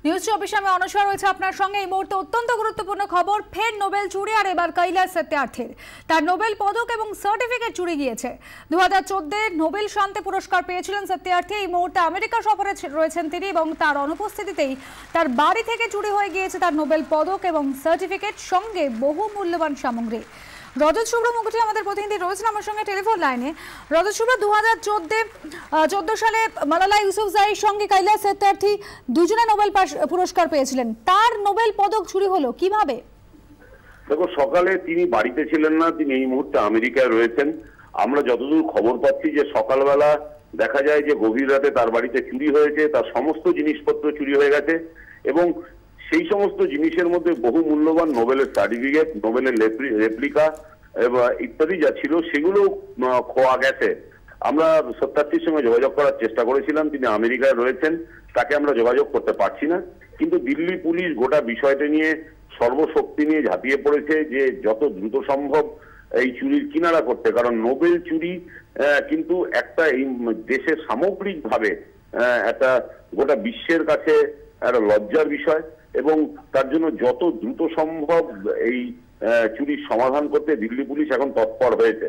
News 24 আমি অনস্বর রয়েছে আপনার সঙ্গে। এই মুহূর্তে অত্যন্ত গুরুত্বপূর্ণ খবর, ফের নোবেল চুরি, আর এবার কৈলাস সত্যার্থীর। তার নোবেল পদক এবং সার্টিফিকেট চুরি গিয়েছে। 2014 নোবেল শান্তি পুরস্কার পেয়েছিলেন সত্যার্থী। এই মুহূর্তে আমেরিকা সফরে রয়েছেন তিনি এবং তার অনুপস্থিতিতেই তার বাড়ি থেকে চুরি হয়ে গিয়েছে তার নোবেল পদক এবং সার্টিফিকেট, সঙ্গে বহু মূল্যবান সামগ্রী। রজত শুভ্র মুখোপাধ্যায় আমাদের প্রতিনিধি রয়েছেন আমার সঙ্গে টেলিফোন লাইনে। রজত শুভ্র, 2014 সালে মালালা ইউসুফজাইর সঙ্গে কৈলাস সত্যার্থী দুজনে নোবেল পুরস্কার পেয়েছিলেন, তার নোবেল পদক চুরি হলো কিভাবে? দেখো, সকালে তিনি বাড়িতে ছিলেন না, তিনি এই মুহূর্তে আমেরিকায় রয়েছেন। আমরা যতদূর খবর পাচ্ছি যে সকালবেলা দেখা যায় যে গভীর রাতে তার বাড়িতে চুরি হয়েছে, তার সমস্ত জিনিসপত্র চুরি হয়ে গেছে এবং সেই সমস্ত জিনিসের মধ্যে বহু মূল্যবান নোবেলের সার্টিফিকেট, নোবেলের রেপ্লিকা ইত্যাদি যা ছিল সেগুলো খোয়া গেছে। আমরা সত্যার্থীর সঙ্গে যোগাযোগ করার চেষ্টা করেছিলাম, তিনি আমেরিকায় রয়েছেন, তাকে আমরা যোগাযোগ করতে পারছি না। কিন্তু দিল্লি পুলিশ গোটা বিষয়টা নিয়ে সর্বশক্তি নিয়ে ঝাঁপিয়ে পড়েছে যে যত দ্রুত সম্ভব এই চুরির কিনারা করতে। কারণ নোবেল চুরি কিন্তু একটা এই দেশের সামগ্রিকভাবে একটা গোটা বিশ্বের কাছে একটা লজ্জার বিষয় এবং তার জন্য যত দ্রুত সম্ভব এই চুরির সমাধান করতে দিল্লি পুলিশ এখন তৎপর হয়েছে।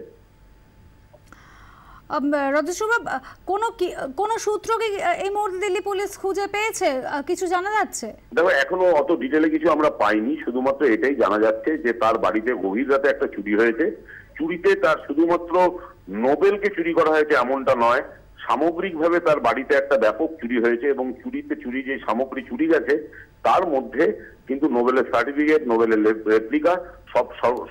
কোন সূত্র কি এই মুহূর্তে দিল্লি পুলিশ খুঁজে পেয়েছে, কিছু জানা যাচ্ছে? দেখো, এখনো অত ডিটেলে কিছু আমরা পাইনি, শুধুমাত্র এটাই জানা যাচ্ছে যে তার বাড়িতে গভীর রাতে একটা চুরি হয়েছে। চুরিতে তার শুধুমাত্র নোবেলকে চুরি করা হয়েছে এমনটা নয়, সামগ্রিকভাবে তার বাড়িতে একটা ব্যাপক চুরি হয়েছে এবং চুরি যে সামগ্রী চুরি গেছে তার মধ্যে কিন্তু নোবেলের সার্টিফিকেট, নোবেলের রেপ্লিকা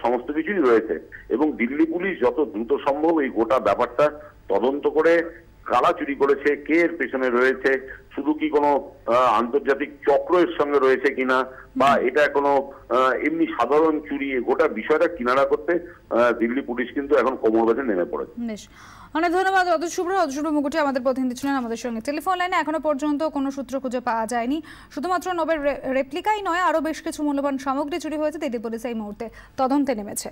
সমস্ত কিছুই রয়েছে। এবং দিল্লি পুলিশ যত দ্রুত সম্ভব এই গোটা ব্যাপারটা তদন্ত করে কারা চুরি করেছে, কে এর পেছনে রয়েছে, শুধু কি কোনো আন্তর্জাতিক চক্র এর সঙ্গে রয়েছে কিনা বা এটা কোনো এমনি সাধারণ চুরি, গোটা বিষয়টা কিনারা করতে দিল্লি পুলিশ কিন্তু এখন কোমর বেঁধে নেমে পড়েছে। অনেক ধন্যবাদ রজত শুভ্র মুখোপাধ্যায় আমাদের প্রতিনিধি ছিলেন আমাদের সঙ্গে টেলিফোন লাইনে। এখনো পর্যন্ত কোনো সূত্র খুঁজে পাওয়া যায়নি। শুধুমাত্র নোবেল রেপ্লিকাই নয়, আরো বেশ কিছু মূল্যবান সামগ্রী চুরি হয়েছে। দিল্লি পুলিশ এই মুহূর্তে তদন্তে নেমেছে।